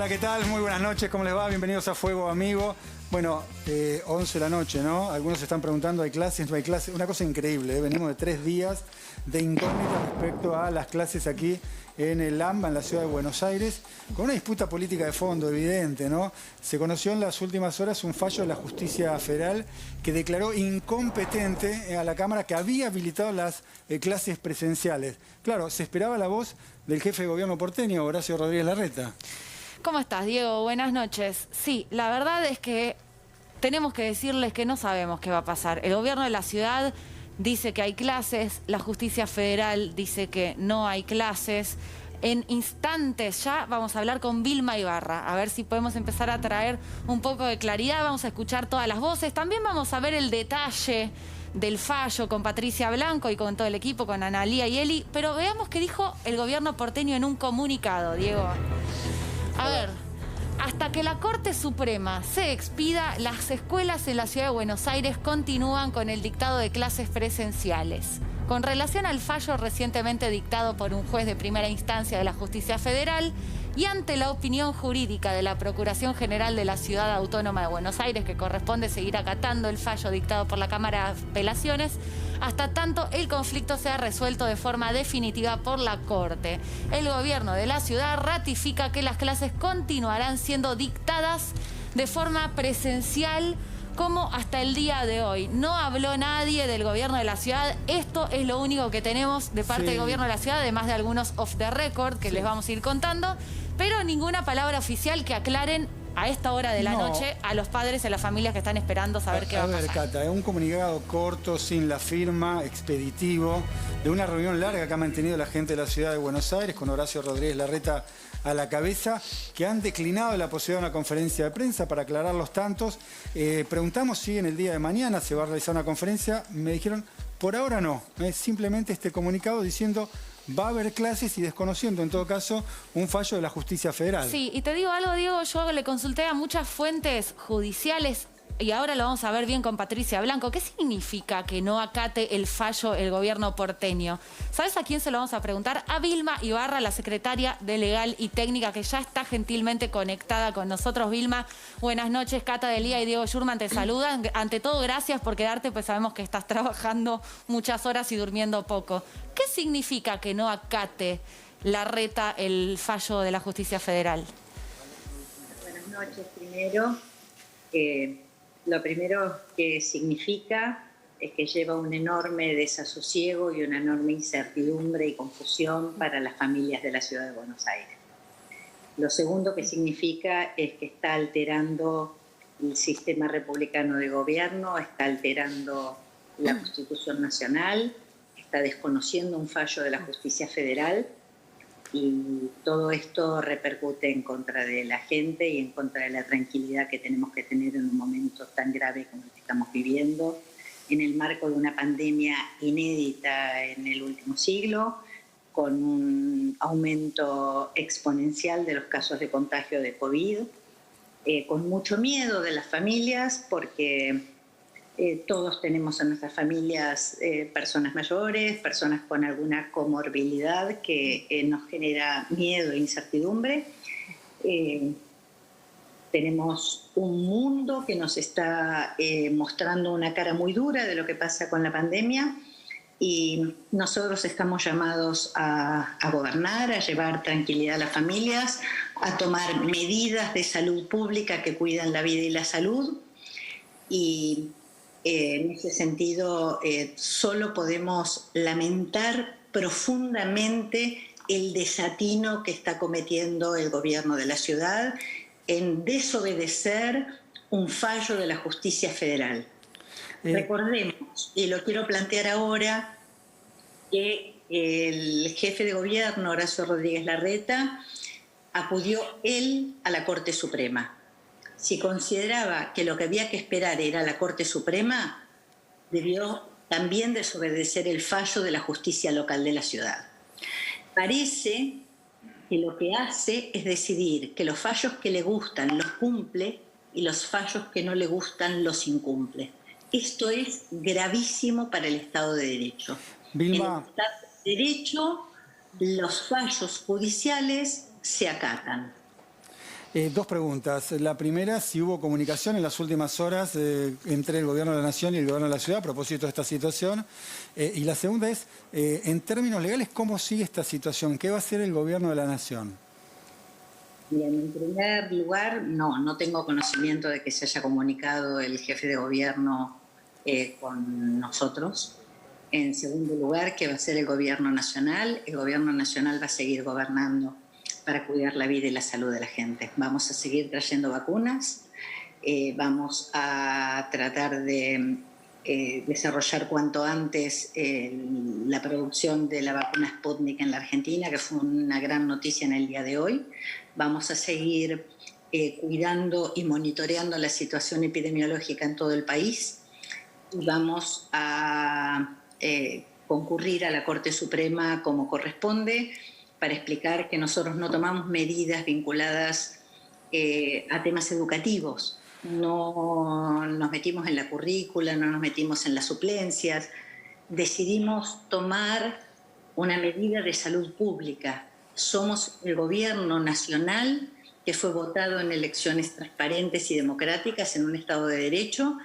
Hola, ¿qué tal? Muy buenas noches, ¿cómo les va? Bienvenidos a Fuego Amigo. Bueno, 11 de la noche, ¿no? Algunos se están preguntando, ¿hay clases? No hay clases. Una cosa increíble, ¿eh? Venimos de 3 días de incógnita respecto a las clases aquí en el AMBA, en la ciudad de Buenos Aires, con una disputa política de fondo evidente, ¿no? Se conoció en las últimas horas un fallo de la Justicia Federal que declaró incompetente a la Cámara que había habilitado las clases presenciales. Claro, se esperaba la voz del jefe de gobierno porteño, Horacio Rodríguez Larreta. ¿Cómo estás, Diego? Buenas noches. Sí, la verdad es que tenemos que decirles que no sabemos qué va a pasar. El gobierno de la ciudad dice que hay clases, la justicia federal dice que no hay clases. En instantes ya vamos a hablar con Vilma Ibarra, a ver si podemos empezar a traer un poco de claridad, vamos a escuchar todas las voces. También vamos a ver el detalle del fallo con Patricia Blanco y con todo el equipo, con Analía y Eli. Pero veamos qué dijo el gobierno porteño en un comunicado, Diego. A ver, hasta que la Corte Suprema se expida, las escuelas en la ciudad de Buenos Aires continúan con el dictado de clases presenciales. Con relación al fallo recientemente dictado por un juez de primera instancia de la Justicia Federal y ante la opinión jurídica de la Procuración General de la Ciudad Autónoma de Buenos Aires, que corresponde seguir acatando el fallo dictado por la Cámara de Apelaciones, hasta tanto el conflicto sea resuelto de forma definitiva por la Corte. El gobierno de la ciudad ratifica que las clases continuarán siendo dictadas de forma presencial como hasta el día de hoy. No habló nadie del gobierno de la ciudad. Esto es lo único que tenemos de parte del gobierno de la ciudad, además de algunos off the record que les vamos a ir contando, pero ninguna palabra oficial que aclaren a esta hora de la noche a los padres y a las familias que están esperando saber qué va a pasar. A ver, Cata, un comunicado corto, sin la firma, expeditivo, de una reunión larga que ha mantenido la gente de la ciudad de Buenos Aires con Horacio Rodríguez Larreta a la cabeza, que han declinado la posibilidad de una conferencia de prensa para aclarar los tantos. Preguntamos si en el día de mañana se va a realizar una conferencia. Me dijeron, por ahora no. Simplemente este comunicado diciendo va a haber clases y desconociendo, en todo caso, un fallo de la Justicia Federal. Sí, y te digo algo, Diego, yo le consulté a muchas fuentes judiciales y ahora lo vamos a ver bien con Patricia Blanco. ¿Qué significa que no acate el fallo el gobierno porteño? ¿Sabes a quién se lo vamos a preguntar? A Vilma Ibarra, la secretaria de Legal y Técnica, que ya está gentilmente conectada con nosotros. Vilma, buenas noches. Cata Delía y Diego Schurman te saludan. Ante todo, gracias por quedarte, pues sabemos que estás trabajando muchas horas y durmiendo poco. ¿Qué significa que no acate Larreta el fallo de la Justicia Federal? Buenas noches. Lo primero que significa es que lleva un enorme desasosiego y una enorme incertidumbre y confusión para las familias de la ciudad de Buenos Aires. Lo segundo que significa es que está alterando el sistema republicano de gobierno, está alterando la Constitución Nacional, está desconociendo un fallo de la Justicia Federal, y todo esto repercute en contra de la gente y en contra de la tranquilidad que tenemos que tener en un momento tan grave como el que estamos viviendo, en el marco de una pandemia inédita en el último siglo, con un aumento exponencial de los casos de contagio de COVID, con mucho miedo de las familias porque todos tenemos en nuestras familias personas mayores, personas con alguna comorbilidad que nos genera miedo e incertidumbre. Tenemos un mundo que nos está mostrando una cara muy dura de lo que pasa con la pandemia y nosotros estamos llamados a gobernar, a llevar tranquilidad a las familias, a tomar medidas de salud pública que cuidan la vida y la salud. Y en ese sentido, solo podemos lamentar profundamente el desatino que está cometiendo el gobierno de la ciudad en desobedecer un fallo de la Justicia Federal. Recordemos, y lo quiero plantear ahora, que el jefe de gobierno, Horacio Rodríguez Larreta, acudió él a la Corte Suprema. Si consideraba que lo que había que esperar era la Corte Suprema, debió también desobedecer el fallo de la justicia local de la ciudad. Parece que lo que hace es decidir que los fallos que le gustan los cumple y los fallos que no le gustan los incumple. Esto es gravísimo para el Estado de Derecho. Vilma. En el Estado de Derecho, los fallos judiciales se acatan. Dos preguntas. La primera, si hubo comunicación en las últimas horas entre el Gobierno de la Nación y el Gobierno de la Ciudad a propósito de esta situación. Y la segunda es, en términos legales, ¿cómo sigue esta situación? ¿Qué va a hacer el Gobierno de la Nación? Bien, en primer lugar, no tengo conocimiento de que se haya comunicado el jefe de gobierno con nosotros. En segundo lugar, ¿qué va a hacer el Gobierno Nacional? El Gobierno Nacional va a seguir gobernando para cuidar la vida y la salud de la gente. Vamos a seguir trayendo vacunas, vamos a tratar de desarrollar cuanto antes la producción de la vacuna Sputnik en la Argentina, que fue una gran noticia en el día de hoy. Vamos a seguir cuidando y monitoreando la situación epidemiológica en todo el país y vamos a concurrir a la Corte Suprema como corresponde para explicar que nosotros no tomamos medidas vinculadas a temas educativos. No nos metimos en la currícula, no nos metimos en las suplencias. Decidimos tomar una medida de salud pública. Somos el gobierno nacional que fue votado en elecciones transparentes y democráticas en un Estado de Derecho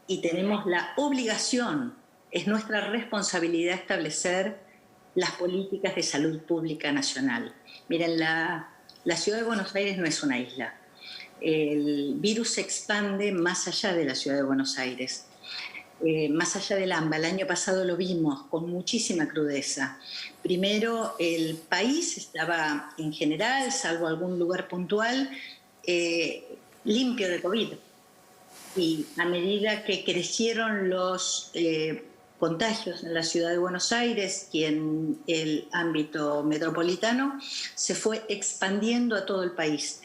y tenemos la obligación, es nuestra responsabilidad establecer las políticas de salud pública nacional. Miren, la ciudad de Buenos Aires no es una isla. El virus se expande más allá de la ciudad de Buenos Aires, más allá del AMBA. El año pasado lo vimos con muchísima crudeza. Primero, el país estaba en general, salvo algún lugar puntual, limpio de COVID. Y a medida que crecieron los contagios en la ciudad de Buenos Aires y en el ámbito metropolitano, se fue expandiendo a todo el país.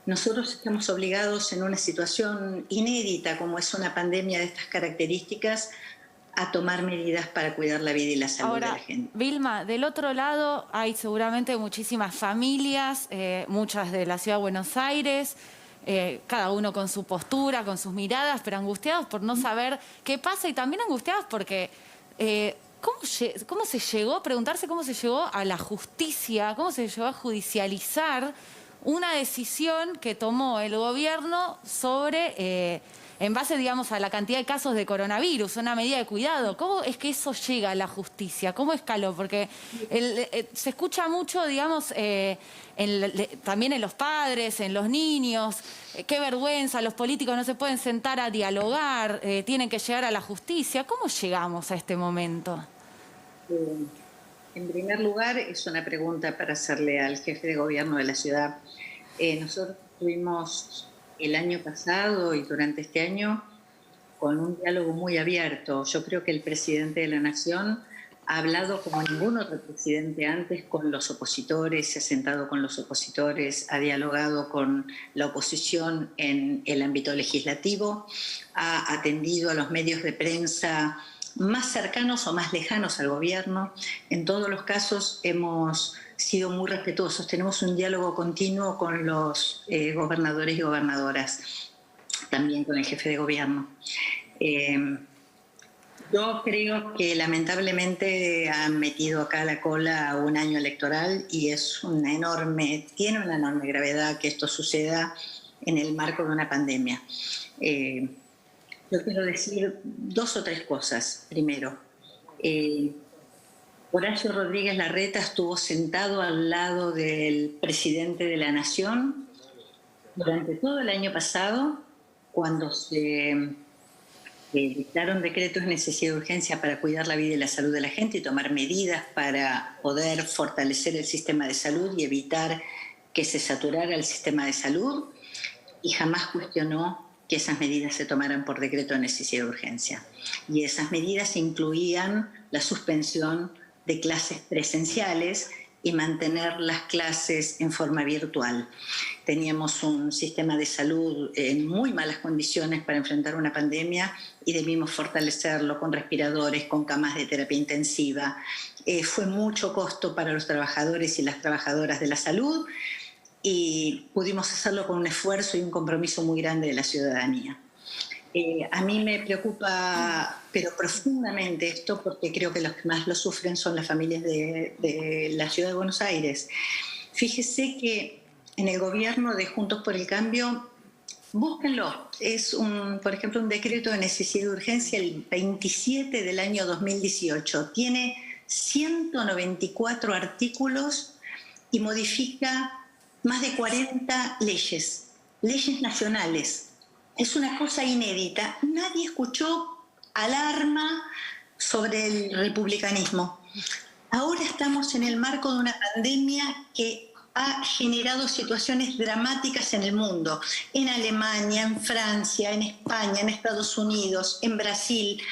Nosotros estamos obligados en una situación inédita como es una pandemia de estas características a tomar medidas para cuidar la vida y la salud de la gente. Vilma, del otro lado hay seguramente muchísimas familias, muchas de la ciudad de Buenos Aires, cada uno con su postura, con sus miradas, pero angustiados por no saber qué pasa y también angustiados porque ¿cómo se llegó? Preguntarse cómo se llegó a la justicia, cómo se llegó a judicializar una decisión que tomó el gobierno sobre, en base, digamos, a la cantidad de casos de coronavirus, una medida de cuidado. ¿Cómo es que eso llega a la justicia? ¿Cómo escaló? Porque se escucha mucho, digamos, también en los padres, en los niños. Qué vergüenza, los políticos no se pueden sentar a dialogar, tienen que llegar a la justicia. ¿Cómo llegamos a este momento? En primer lugar, es una pregunta para hacerle al jefe de gobierno de la ciudad. Nosotros estuvimos el año pasado y durante este año con un diálogo muy abierto. Yo creo que el presidente de la Nación ha hablado como ningún otro presidente antes con los opositores, se ha sentado con los opositores, ha dialogado con la oposición en el ámbito legislativo, ha atendido a los medios de prensa más cercanos o más lejanos al gobierno. En todos los casos hemos sido muy respetuosos. Tenemos un diálogo continuo con los gobernadores y gobernadoras, también con el jefe de gobierno. Yo creo que lamentablemente han metido acá la cola a un año electoral y tiene una enorme gravedad que esto suceda en el marco de una pandemia. Yo quiero decir dos o tres cosas. Primero, Horacio Rodríguez Larreta estuvo sentado al lado del presidente de la Nación durante todo el año pasado, cuando se dictaron decretos de necesidad de urgencia para cuidar la vida y la salud de la gente y tomar medidas para poder fortalecer el sistema de salud y evitar que se saturara el sistema de salud, y jamás cuestionó que esas medidas se tomaran por decreto de necesidad de urgencia. Y esas medidas incluían la suspensión de clases presenciales y mantener las clases en forma virtual. Teníamos un sistema de salud en muy malas condiciones para enfrentar una pandemia y debimos fortalecerlo con respiradores, con camas de terapia intensiva. Fue mucho costo para los trabajadores y las trabajadoras de la salud, y pudimos hacerlo con un esfuerzo y un compromiso muy grande de la ciudadanía. A mí me preocupa, pero profundamente esto, porque creo que los que más lo sufren son las familias de la ciudad de Buenos Aires. Fíjese que en el gobierno de Juntos por el Cambio, búsquenlo. Es, por ejemplo, un decreto de necesidad y urgencia, el 27 del año 2018. Tiene 194 artículos y modifica más de 40 leyes nacionales. Es una cosa inédita. Nadie escuchó alarma sobre el republicanismo. Ahora estamos en el marco de una pandemia que ha generado situaciones dramáticas en el mundo, en Alemania, en Francia, en España, en Estados Unidos, en Brasil,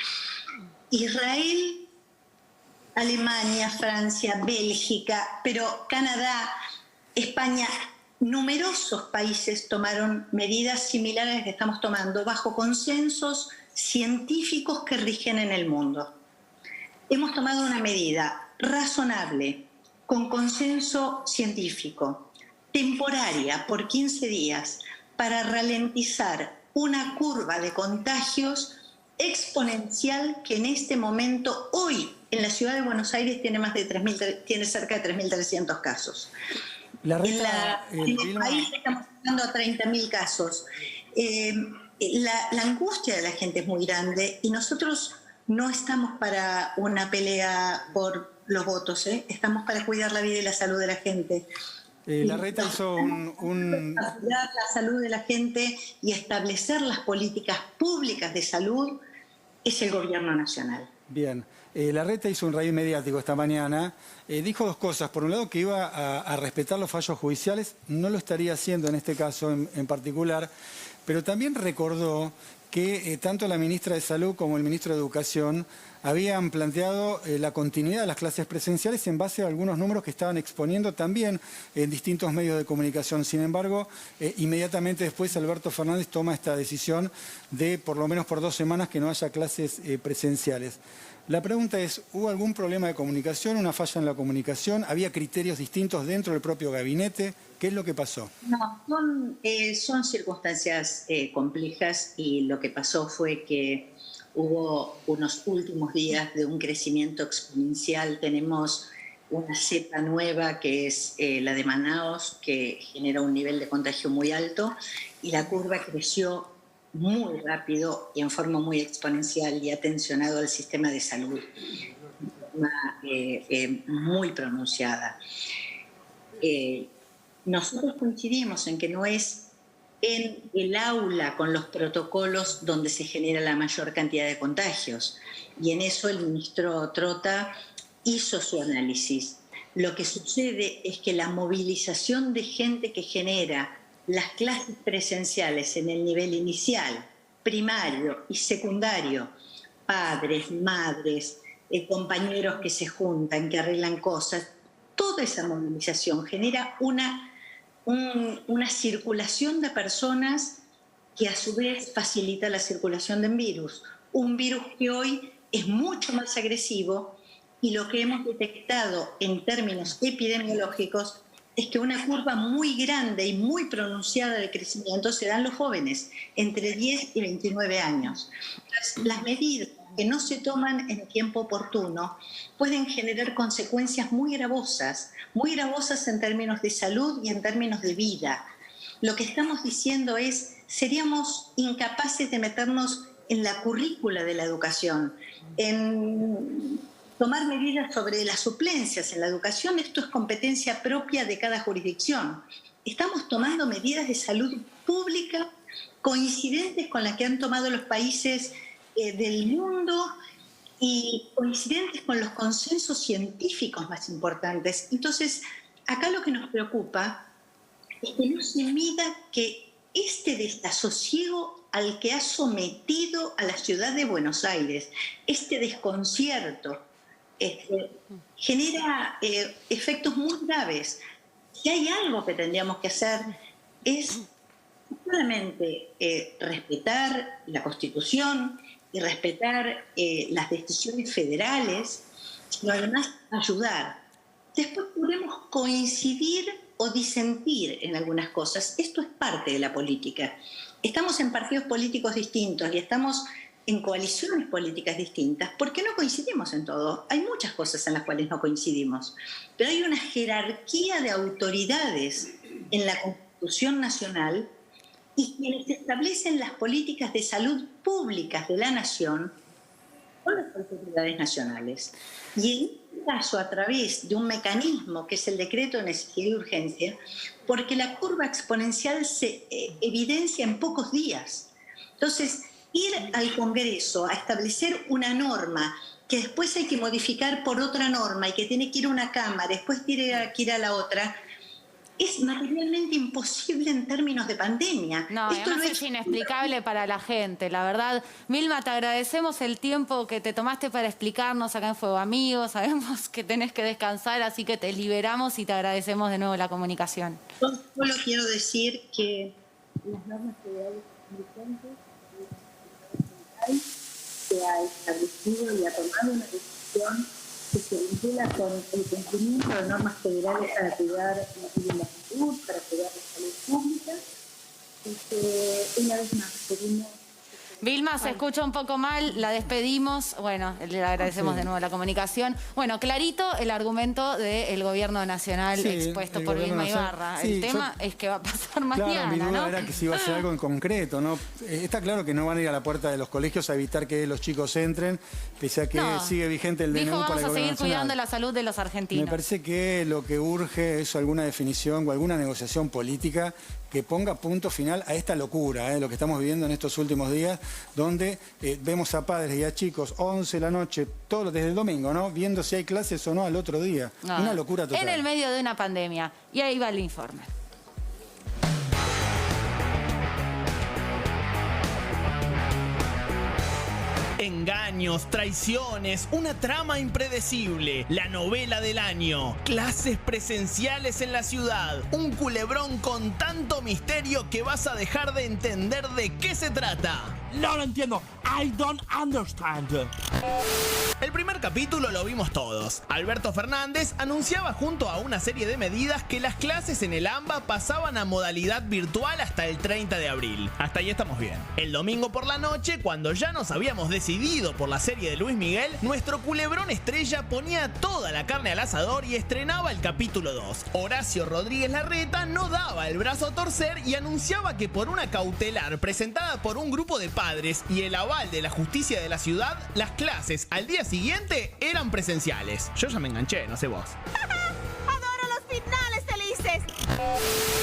Israel, Alemania, Francia, Bélgica, pero Canadá, España, numerosos países tomaron medidas similares a las que estamos tomando bajo consensos científicos que rigen en el mundo. Hemos tomado una medida razonable, con consenso científico, temporaria, por 15 días, para ralentizar una curva de contagios exponencial que en este momento, hoy, en la ciudad de Buenos Aires tiene cerca de 3.300 casos. En el país estamos llegando a 30.000 casos. La angustia de la gente es muy grande y nosotros no estamos para una pelea por los votos, estamos para cuidar la vida y la salud de la gente. Larreta hizo Para cuidar la salud de la gente y establecer las políticas públicas de salud es el gobierno nacional. Bien. Larreta hizo un raíz mediático esta mañana. Dijo dos cosas. Por un lado, que iba a respetar los fallos judiciales. No lo estaría haciendo en este caso en particular. Pero también recordó que tanto la ministra de Salud como el ministro de Educación habían planteado la continuidad de las clases presenciales en base a algunos números que estaban exponiendo también en distintos medios de comunicación. Sin embargo, inmediatamente después Alberto Fernández toma esta decisión de, por lo menos por 2 semanas, que no haya clases presenciales. La pregunta es, ¿hubo algún problema de comunicación, una falla en la comunicación? ¿Había criterios distintos dentro del propio gabinete? ¿Qué es lo que pasó? No, son circunstancias complejas y lo que pasó fue que hubo unos últimos días de un crecimiento exponencial. Tenemos una cepa nueva que es la de Manaos, que genera un nivel de contagio muy alto y la curva creció muy rápido y en forma muy exponencial y ha tensionado al sistema de salud de forma muy pronunciada. Nosotros coincidimos en que no es en el aula con los protocolos donde se genera la mayor cantidad de contagios. Y en eso el ministro Trota hizo su análisis. Lo que sucede es que la movilización de gente que genera las clases presenciales en el nivel inicial, primario y secundario, padres, madres, compañeros que se juntan, que arreglan cosas, toda esa movilización genera una circulación de personas que a su vez facilita la circulación de un virus que hoy es mucho más agresivo y lo que hemos detectado en términos epidemiológicos es que una curva muy grande y muy pronunciada de crecimiento se da en los jóvenes, entre 10 y 29 años. Las medidas que no se toman en tiempo oportuno pueden generar consecuencias muy gravosas en términos de salud y en términos de vida. Lo que estamos diciendo es, seríamos incapaces de meternos en la currícula de la educación, en tomar medidas sobre las suplencias en la educación. Esto es competencia propia de cada jurisdicción. Estamos tomando medidas de salud pública coincidentes con las que han tomado los países del mundo y coincidentes con los consensos científicos más importantes. Entonces, acá lo que nos preocupa es que no se mida que este desasosiego al que ha sometido a la ciudad de Buenos Aires, este desconcierto, genera efectos muy graves. Si hay algo que tendríamos que hacer es no solamente respetar la Constitución y respetar las decisiones federales, sino además ayudar. Después podemos coincidir o disentir en algunas cosas. Esto es parte de la política. Estamos en partidos políticos distintos y estamos en coaliciones políticas distintas. ¿Por qué no coincidimos en todo? Hay muchas cosas en las cuales no coincidimos, pero hay una jerarquía de autoridades en la Constitución Nacional y quienes establecen las políticas de salud públicas de la nación son las autoridades nacionales. Y en este caso, a través de un mecanismo que es el decreto de necesidad y urgencia, porque la curva exponencial se evidencia en pocos días. Entonces, ir al Congreso a establecer una norma que después hay que modificar por otra norma y que tiene que ir a una Cámara, después tiene que ir a la otra, es materialmente imposible en términos de pandemia. No, además es inexplicable para la gente, la verdad. Vilma, te agradecemos el tiempo que te tomaste para explicarnos acá en Fuego Amigo. Sabemos que tenés que descansar, así que te liberamos y te agradecemos de nuevo la comunicación. Yo solo quiero decir que las normas federales vigentes, se ha establecido y ha tomado una decisión que se vincula con el cumplimiento de normas federales para cuidar la salud, para cuidar la salud pública, y que una vez más pedimos... Vilma, se escucha un poco mal, la despedimos. Bueno, le agradecemos de nuevo la comunicación. Bueno, clarito el argumento del gobierno nacional expuesto por Vilma Ibarra. El tema es que va a pasar mañana, claro, mi duda ¿no? era que si iba a ser algo en concreto, ¿no? Está claro que no van a ir a la puerta de los colegios a evitar que los chicos entren, pese a que sigue vigente el DNU dijo, para el vamos a gobierno seguir nacional. cuidando la salud de los argentinos. Me parece que lo que urge es alguna definición o alguna negociación política que ponga punto final a esta locura, lo que estamos viviendo en estos últimos días, donde vemos a padres y a chicos 11 de la noche, desde el domingo, ¿no? Viendo si hay clases o no al otro día. No. Una locura total. En el medio de una pandemia. Y ahí va el informe. Engaños, traiciones, una trama impredecible, la novela del año, clases presenciales en la ciudad, un culebrón con tanto misterio que vas a dejar de entender de qué se trata. No lo entiendo. I don't understand. El primer capítulo lo vimos todos. Alberto Fernández anunciaba junto a una serie de medidas que las clases en el AMBA pasaban a modalidad virtual hasta el 30 de abril. Hasta ahí estamos bien. El domingo por la noche, cuando ya nos habíamos decidido por la serie de Luis Miguel, nuestro culebrón estrella ponía toda la carne al asador y estrenaba el capítulo 2. Horacio Rodríguez Larreta no daba el brazo a torcer y anunciaba que por una cautelar presentada por un grupo de padres y el aval de la justicia de la ciudad, las clases al día siguiente eran presenciales. Yo ya me enganché, no sé vos. ¡Adoro los finales felices!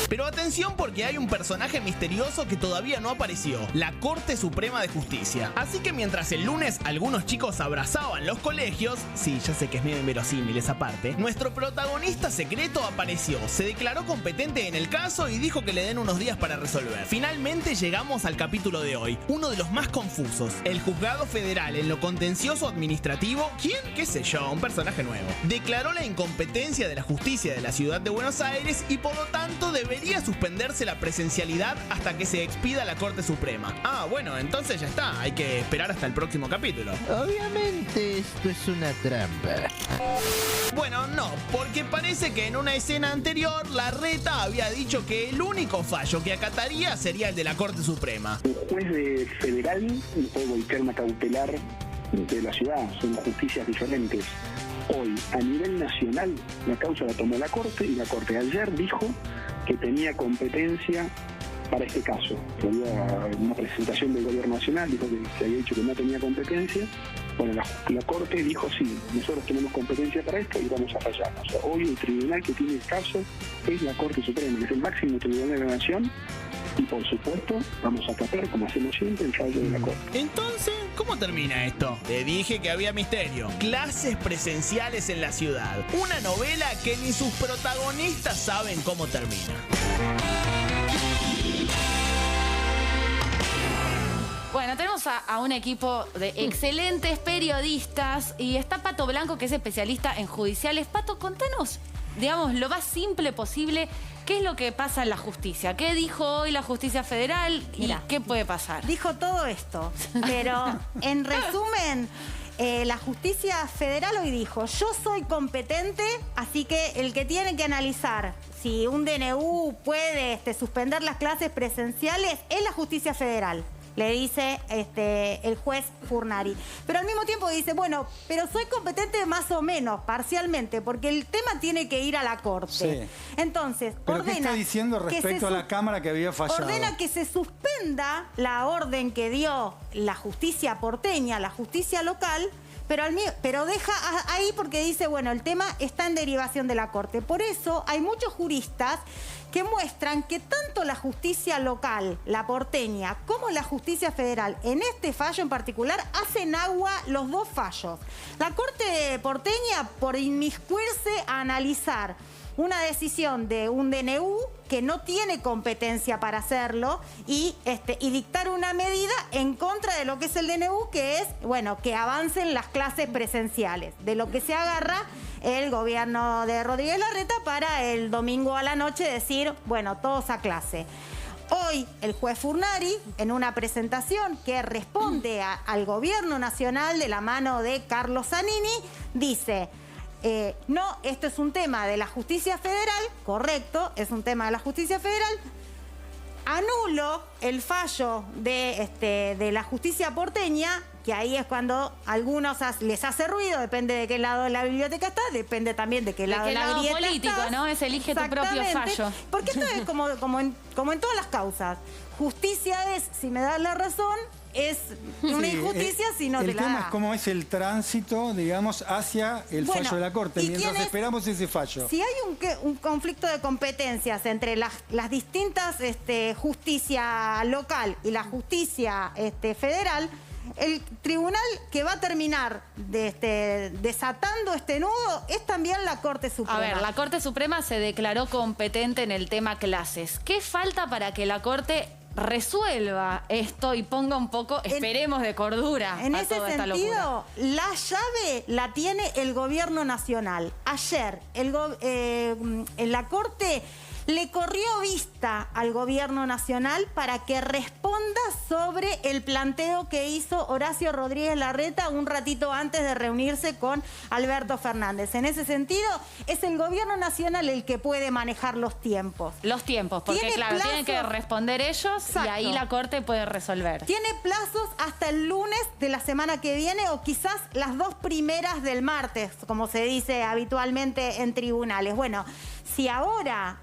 Pero atención, porque hay un personaje misterioso que todavía no apareció, la Corte Suprema de Justicia. Así que mientras el lunes algunos chicos abrazaban los colegios, sí, ya sé que es medio inverosímil esa parte, nuestro protagonista secreto apareció, se declaró competente en el caso y dijo que le den unos días para resolver. Finalmente llegamos al capítulo de hoy, uno de los más confusos. El juzgado federal en lo contencioso administrativo, ¿quién? ¿Qué sé yo? Un personaje nuevo. Declaró la incompetencia de la justicia de la ciudad de Buenos Aires y por lo tanto debería suspenderse la presencialidad hasta que se expida la Corte Suprema. Ah, bueno, entonces ya está, hay que esperar hasta el próximo capítulo. Obviamente esto es una trampa. Bueno, no, porque parece que en una escena anterior Larreta había dicho que el único fallo que acataría sería el de la Corte Suprema. Un juez de federal no puede voltear una cautelar de la ciudad, son justicias diferentes. Hoy, a nivel nacional, la causa la tomó la Corte y la Corte ayer dijo que tenía competencia para este caso. Había una presentación del Gobierno Nacional, dijo que había dicho que no tenía competencia. Bueno, la Corte dijo sí, nosotros tenemos competencia para esto y vamos a fallar. O sea, hoy el tribunal que tiene el caso es la Corte Suprema, que es el máximo tribunal de la Nación. Y por supuesto, vamos a acatar, como hacemos siempre, el fallo de la Corte. Entonces, ¿cómo termina esto? Te dije que había misterio. Clases presenciales en la ciudad. Una novela que ni sus protagonistas saben cómo termina. Bueno, tenemos a un equipo de excelentes periodistas y está Pato Blanco, que es especialista en judiciales. Pato, contanos, digamos, lo más simple posible, ¿qué es lo que pasa en la justicia? ¿Qué dijo hoy la justicia federal y qué puede pasar? Dijo todo esto, pero en resumen, la justicia federal hoy dijo, yo soy competente, así que el que tiene que analizar si un DNU puede suspender las clases presenciales es la justicia federal. le dice el juez Furnari. Pero al mismo tiempo dice, bueno, pero soy competente más o menos, parcialmente, porque el tema tiene que ir a la Corte. Sí. Entonces, ¿Pero qué está diciendo respecto a la Cámara que había fallado? Ordena que se suspenda la orden que dio la justicia porteña, la justicia local, pero deja ahí porque dice, bueno, el tema está en derivación de la Corte. Por eso hay muchos juristas que muestran que tanto la justicia local, la porteña, como la justicia federal, en este fallo en particular, hacen agua los dos fallos. La Corte porteña, por inmiscuirse a analizar una decisión de un DNU que no tiene competencia para hacerlo y dictar una medida en contra de lo que es el DNU, que es, bueno, que avancen las clases presenciales, de lo que se agarra el gobierno de Rodríguez Larreta para el domingo a la noche decir, bueno, todos a clase. Hoy el juez Furnari, en una presentación que responde al gobierno nacional de la mano de Carlos Zanini, dice, no, esto es un tema de la justicia federal, correcto, es un tema de la justicia federal, anulo el fallo de la justicia porteña, que ahí es cuando a algunos les hace ruido, depende de qué lado de la biblioteca está, depende también de qué lado de la grieta político, estás. ¿no? Es elige tu propio fallo. Porque esto es como en todas las causas. Justicia es, si me das la razón, es una injusticia si no te la da. El tema es cómo es el tránsito, digamos, hacia el fallo de la Corte, mientras esperamos ese fallo. Si hay un conflicto de competencias entre las distintas justicia local y la justicia federal, el tribunal que va a terminar desatando este nudo es también la Corte Suprema. A ver, la Corte Suprema se declaró competente en el tema clases. ¿Qué falta para que la Corte resuelva esto y ponga un poco, esperemos, de cordura en a ese toda esta sentido, locura? la llave la tiene el gobierno nacional. Ayer, en la Corte le corrió vista al gobierno nacional para que responda sobre el planteo que hizo Horacio Rodríguez Larreta un ratito antes de reunirse con Alberto Fernández. En ese sentido, es el gobierno nacional el que puede manejar los tiempos. Los tiempos, porque claro, tienen que responder ellos. Exacto. Y ahí la Corte puede resolver. Tiene plazos hasta el lunes de la semana que viene o quizás las 2 primeras del martes, como se dice habitualmente en tribunales. Bueno, si ahora,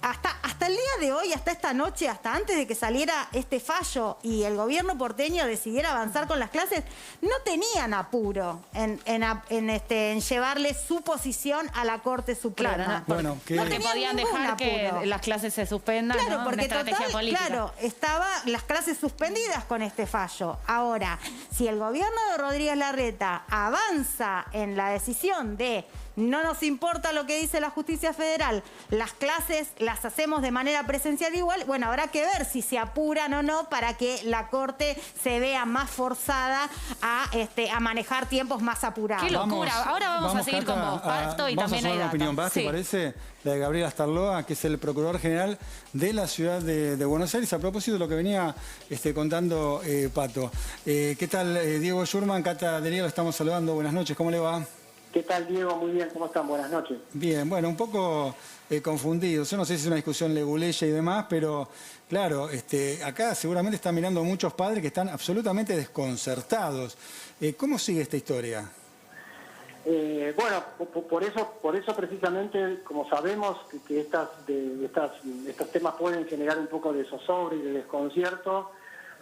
hasta el día de hoy, hasta esta noche, hasta antes de que saliera este fallo y el gobierno porteño decidiera avanzar con las clases, no tenían apuro en llevarle su posición a la Corte Suprema. Claro, no tenían podían dejar que las clases se suspendan, claro, ¿no? porque una estrategia política. Claro, estaban las clases suspendidas con este fallo. Ahora, si el gobierno de Rodríguez Larreta avanza en la decisión de no nos importa lo que dice la justicia federal, las clases las hacemos de manera presencial igual, bueno, habrá que ver si se apuran o no para que la Corte se vea más forzada a manejar tiempos más apurados. ¡Qué locura! Ahora vamos a seguir con vos, Pato, y también hay una opinión más, ¿te parece? La de Gabriel Astarloa, que es el Procurador General de la Ciudad de Buenos Aires, a propósito de lo que venía contando Pato. ¿Qué tal, Diego Schurman? Cata Deniero, estamos saludando. Buenas noches, ¿cómo le va? ¿Qué tal, Diego? Muy bien, ¿cómo están? Buenas noches. Bien, bueno, un poco confundidos. Yo no sé si es una discusión leguleya y demás, pero claro, acá seguramente están mirando muchos padres que están absolutamente desconcertados. ¿Cómo sigue esta historia? Bueno, por eso precisamente, como sabemos que estos temas pueden generar un poco de zozobra y de desconcierto,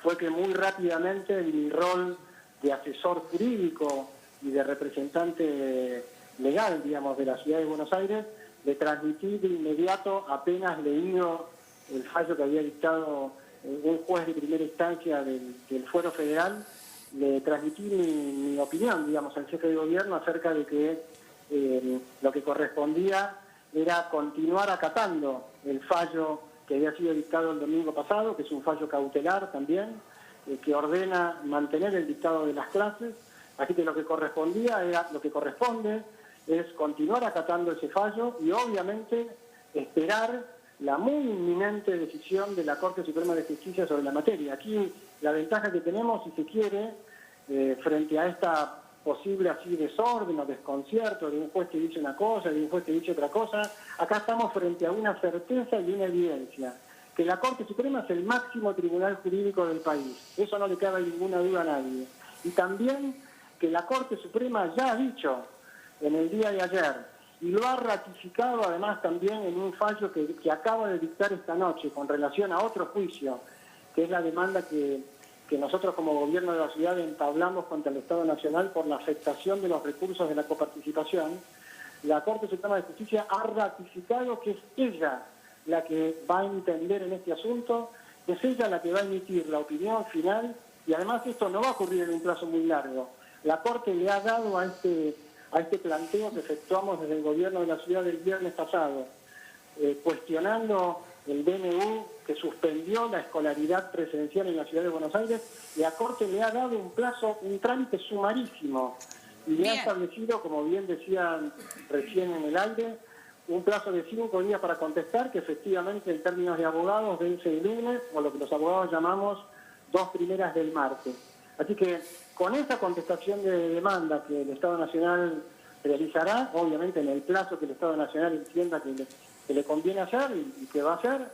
fue que muy rápidamente mi rol de asesor jurídico y de representante legal, digamos, de la Ciudad de Buenos Aires, le transmití de inmediato, apenas leído el fallo que había dictado un juez de primera instancia del Fuero Federal, le transmití mi opinión, digamos, al jefe de gobierno acerca de que lo que correspondía era continuar acatando el fallo que había sido dictado el domingo pasado, que es un fallo cautelar también, que ordena mantener el dictado de las clases. Así que lo que corresponde es continuar acatando ese fallo y obviamente esperar la muy inminente decisión de la Corte Suprema de Justicia sobre la materia. Aquí la ventaja que tenemos, si se quiere, frente a esta posible así desorden o desconcierto de un juez que dice una cosa, de un juez que dice otra cosa, acá estamos frente a una certeza y una evidencia, que la Corte Suprema es el máximo tribunal jurídico del país. Eso no le cabe ninguna duda a nadie. Y también que la Corte Suprema ya ha dicho en el día de ayer, y lo ha ratificado además también en un fallo que acaba de dictar esta noche con relación a otro juicio, que es la demanda que nosotros como gobierno de la ciudad entablamos contra el Estado Nacional por la afectación de los recursos de la coparticipación. La Corte Suprema de Justicia ha ratificado que es ella la que va a entender en este asunto, es ella la que va a emitir la opinión final, y además esto no va a ocurrir en un plazo muy largo. La Corte le ha dado a este planteo que efectuamos desde el gobierno de la ciudad el viernes pasado, cuestionando el DNU que suspendió la escolaridad presencial en la ciudad de Buenos Aires, la Corte le ha dado un plazo, un trámite sumarísimo, y le ha establecido, como bien decían recién en el aire, un plazo de 5 días para contestar, que efectivamente en términos de abogados vence el lunes, o lo que los abogados llamamos 2 primeras del martes. Así que con esa contestación de demanda que el Estado Nacional realizará, obviamente en el plazo que el Estado Nacional entienda que le conviene hacer y que va a hacer,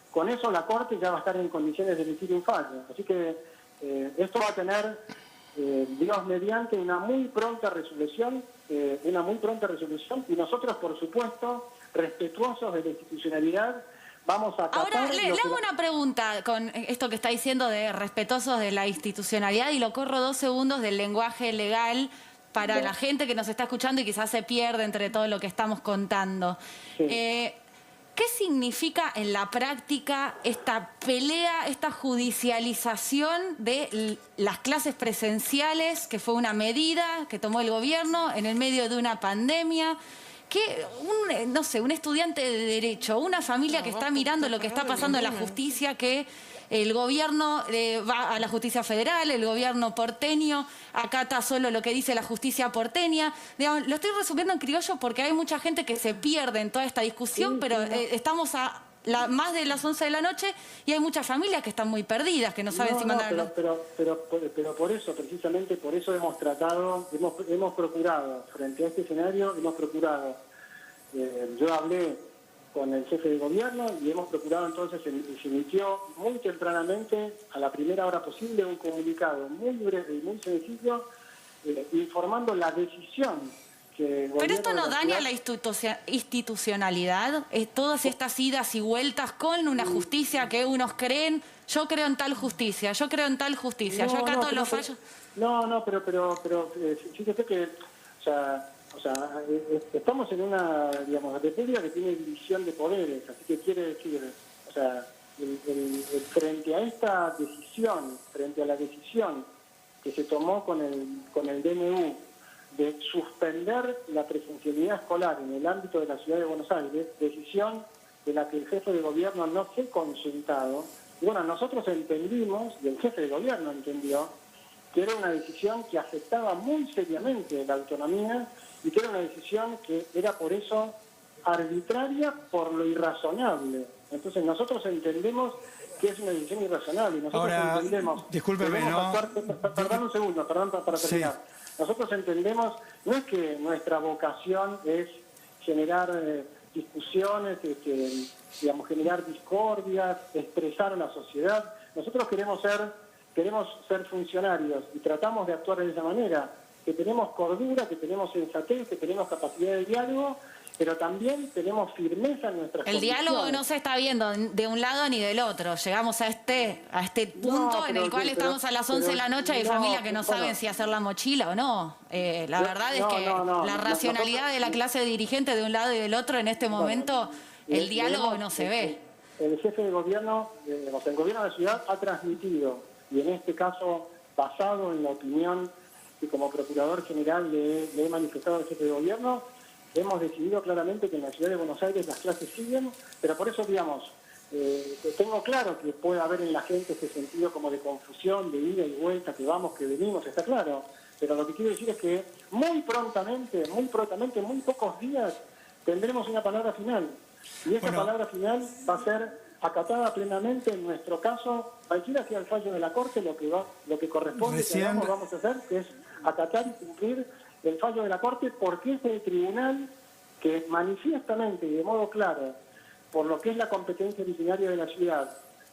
con eso la Corte ya va a estar en condiciones de emitir un fallo. Así que esto va a tener, Dios mediante, una muy pronta resolución, y nosotros, por supuesto, respetuosos de la institucionalidad, vamos a acatar. Ahora, le hago una pregunta con esto que está diciendo de respetuosos de la institucionalidad, y lo corro 2 segundos del lenguaje legal para la gente que nos está escuchando y quizás se pierde entre todo lo que estamos contando. Sí. ¿Qué significa en la práctica esta pelea, esta judicialización de las clases presenciales, que fue una medida que tomó el gobierno en el medio de una pandemia? Que un estudiante de Derecho, una familia que está mirando lo que está pasando en la justicia, que el gobierno va a la justicia federal, el gobierno porteño acata solo lo que dice la justicia porteña. Digamos, lo estoy resumiendo en criollo porque hay mucha gente que se pierde en toda esta discusión, pero estamos a más de las 11 de la noche y hay muchas familias que están muy perdidas, que no saben si mandarlo. Pero por eso, precisamente por eso hemos tratado, hemos procurado, frente a este escenario, yo hablé con el jefe de gobierno y hemos procurado entonces, se emitió muy tempranamente, a la primera hora posible, un comunicado muy breve y muy sencillo, informando la decisión que... Pero esto no daña la institucionalidad, todas estas idas y vueltas con una justicia que unos creen, yo creo en tal justicia, yo creo en tal justicia, yo acato los fallos... Pero fíjate que, o sea, estamos en una, digamos, república que tiene división de poderes, así que quiere decir, o sea, frente a esta decisión, frente a la decisión que se tomó con el DNU de suspender la presencialidad escolar en el ámbito de la ciudad de Buenos Aires, decisión de la que el jefe de gobierno no fue consultado, y bueno, nosotros entendimos, y el jefe de gobierno entendió, que era una decisión que afectaba muy seriamente la autonomía y que era una decisión que era por eso arbitraria por lo irrazonable. Entonces nosotros entendemos que es una decisión irrazonable y nosotros entendemos... Discúlpeme, ¿no? Perdón un segundo, perdón para terminar. Sí. Nosotros entendemos, no es que nuestra vocación es generar discusiones, digamos, generar discordias, expresar a la sociedad. Nosotros queremos ser funcionarios y tratamos de actuar de esa manera, que tenemos cordura, que tenemos sensatez, que tenemos capacidad de diálogo, pero también tenemos firmeza en nuestras El diálogo no se está viendo de un lado ni del otro. Llegamos a este punto en el cual estamos a las 11 de la noche y hay familias que no saben si hacer la mochila o no. La verdad es que la racionalidad de la clase dirigente de un lado y del otro en este momento, el diálogo no se ve. El jefe de gobierno, el gobierno de la ciudad ha transmitido, y en este caso basado en la opinión que como Procurador General le he manifestado al jefe de gobierno, hemos decidido claramente que en la ciudad de Buenos Aires las clases siguen, pero por eso, digamos, tengo claro que puede haber en la gente este sentido como de confusión, de ida y vuelta, que vamos, que venimos, está claro, pero lo que quiero decir es que muy prontamente, en muy pocos días, tendremos una palabra final, y esa palabra final va a ser acatada plenamente, en nuestro caso, cualquiera sea el fallo de la Corte, lo que corresponde que vamos a hacer, que es acatar y cumplir el fallo de la Corte, porque es el tribunal que manifiestamente y de modo claro por lo que es la competencia originaria de la ciudad,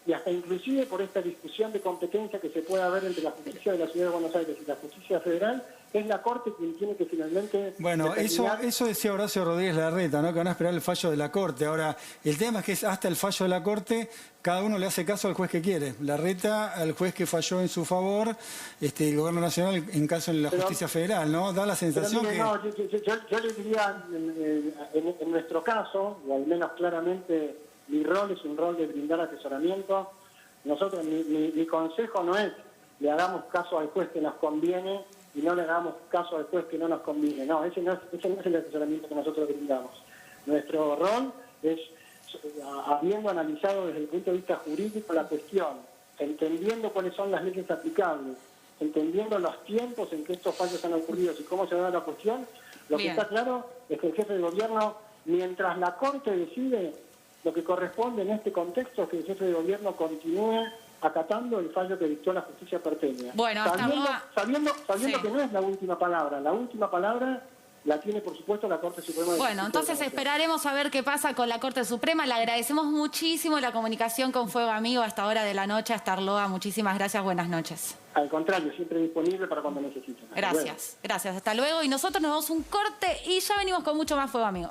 y hasta inclusive por esta discusión de competencia que se puede haber entre la justicia de la Ciudad de Buenos Aires y la justicia federal, es la Corte quien tiene que finalmente... Bueno, determinar... eso decía Horacio Rodríguez Larreta, ¿no? Que van a esperar el fallo de la Corte. Ahora, el tema es que hasta el fallo de la Corte, cada uno le hace caso al juez que quiere. Larreta al juez que falló en su favor, el Gobierno Nacional en caso de la justicia federal, ¿no? Da la sensación mire, que... No, yo le diría, en nuestro caso, o al menos claramente, mi rol es un rol de brindar asesoramiento. Nosotros, mi consejo no es le hagamos caso al juez que nos conviene y no le hagamos caso al juez que no nos conviene. No, ese no es el asesoramiento que nosotros brindamos. Nuestro rol es, habiendo analizado desde el punto de vista jurídico la cuestión, entendiendo cuáles son las leyes aplicables, entendiendo los tiempos en que estos fallos han ocurrido y cómo se da la cuestión, lo que está claro es que el jefe de gobierno, mientras la Corte decide, lo que corresponde en este contexto es que el jefe de gobierno continúe acatando el fallo que dictó la justicia porteña. Bueno, sabiendo que no es la última palabra. La última palabra la tiene, por supuesto, la Corte Suprema de Justicia. Bueno, entonces esperaremos a ver qué pasa con la Corte Suprema. Le agradecemos muchísimo la comunicación con Fuego Amigo a esta hora de la noche, hasta Arloa. Muchísimas gracias, buenas noches. Al contrario, siempre disponible para cuando necesiten. Gracias, gracias. Hasta luego. Y nosotros nos damos un corte y ya venimos con mucho más Fuego Amigo.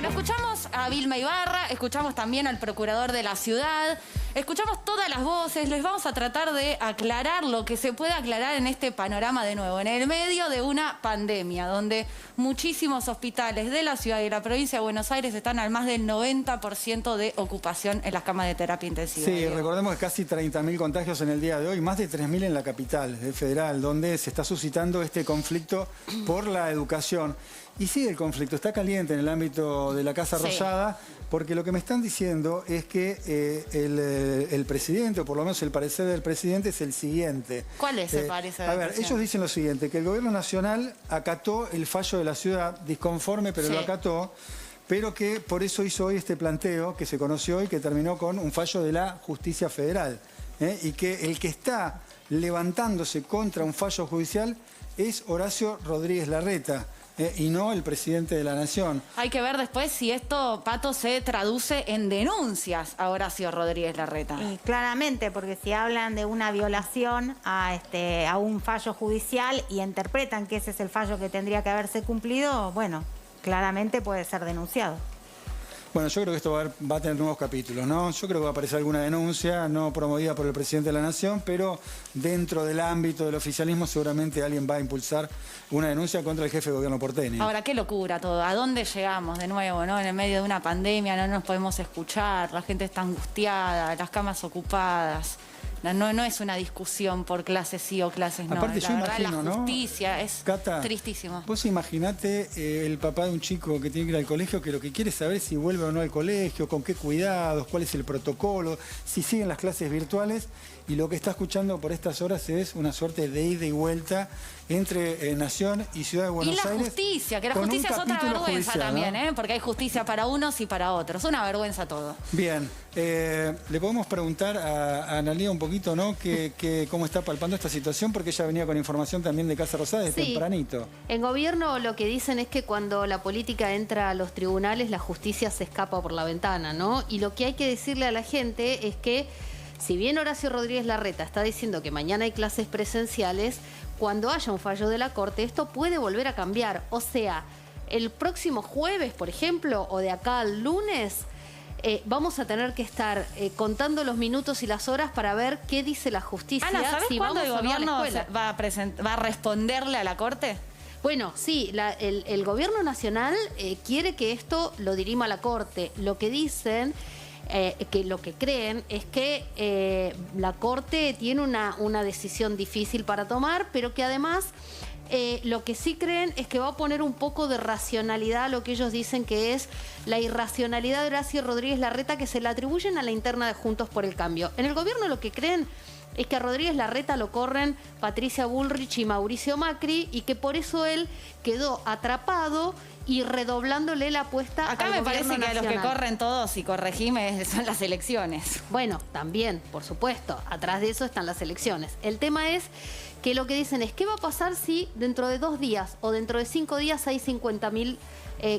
Escuchamos a Vilma Ibarra, escuchamos también al procurador de la ciudad, escuchamos todas las voces, les vamos a tratar de aclarar lo que se puede aclarar en este panorama de nuevo, en el medio de una pandemia, donde muchísimos hospitales de la ciudad y de la provincia de Buenos Aires están al más del 90% de ocupación en las camas de terapia intensiva. Sí, recordemos que casi 30.000 contagios en el día de hoy, más de 3.000 en la capital federal, donde se está suscitando este conflicto por la educación. Y sigue el conflicto, está caliente en el ámbito de la Casa Rosada, porque lo que me están diciendo es que el presidente, o por lo menos el parecer del presidente, es el siguiente. ¿Cuál es el parecer del presidente? Ellos dicen lo siguiente, que el Gobierno Nacional acató el fallo de la ciudad, disconforme, pero lo acató, pero que por eso hizo hoy este planteo, que se conoció hoy, que terminó con un fallo de la Justicia Federal. Y que el que está levantándose contra un fallo judicial es Horacio Rodríguez Larreta. Y no el presidente de la Nación. Hay que ver después si esto, Pato, se traduce en denuncias a Horacio Rodríguez Larreta. Y claramente, porque si hablan de una violación a un fallo judicial y interpretan que ese es el fallo que tendría que haberse cumplido, bueno, claramente puede ser denunciado. Bueno, yo creo que esto va a tener nuevos capítulos, ¿no? Yo creo que va a aparecer alguna denuncia, no promovida por el presidente de la Nación, pero dentro del ámbito del oficialismo seguramente alguien va a impulsar una denuncia contra el jefe de gobierno porteño. Ahora, qué locura todo. ¿A dónde llegamos de nuevo, no? En el medio de una pandemia, no nos podemos escuchar, la gente está angustiada, las camas ocupadas. No es una discusión por clases sí o clases no. Aparte, la verdad, la justicia, ¿no? Es Cata, tristísimo. Vos imaginate el papá de un chico que tiene que ir al colegio, que lo que quiere es saber si vuelve o no al colegio, con qué cuidados, cuál es el protocolo, si siguen las clases virtuales, y lo que está escuchando por estas horas es una suerte de ida y vuelta entre Nación y Ciudad de Buenos Aires. Y la justicia, que la justicia es otra vergüenza también, ¿no? Porque hay justicia para unos y para otros. Una vergüenza todo. Bien, le podemos preguntar a Analía un poquito, ¿no? Cómo está palpando esta situación, porque ella venía con información también de Casa Rosada desde tempranito. En gobierno lo que dicen es que cuando la política entra a los tribunales, la justicia se escapa por la ventana, ¿no? Y lo que hay que decirle a la gente es que, si bien Horacio Rodríguez Larreta está diciendo que mañana hay clases presenciales, cuando haya un fallo de la Corte, esto puede volver a cambiar. O sea, el próximo jueves, por ejemplo, o de acá al lunes, vamos a tener que estar contando los minutos y las horas para ver qué dice la justicia. Ana, ¿sabes cuándo el gobierno va a responderle a la Corte? Bueno, sí, el gobierno nacional quiere que esto lo dirima la Corte. Lo que dicen... que lo que creen es que la Corte tiene una decisión difícil para tomar, pero que además lo que sí creen es que va a poner un poco de racionalidad a lo que ellos dicen que es la irracionalidad de Horacio Rodríguez Larreta, que se le atribuyen a la interna de Juntos por el Cambio. En el gobierno lo que creen es que a Rodríguez Larreta lo corren Patricia Bullrich y Mauricio Macri, y que por eso él quedó atrapado y redoblándole la apuesta Acá al me gobierno parece que a los que nacional. corren todos y corregime son las elecciones. Bueno, también, por supuesto, atrás de eso están las elecciones. El tema es que lo que dicen es, ¿qué va a pasar si dentro de 2 días o dentro de 5 días hay 50.000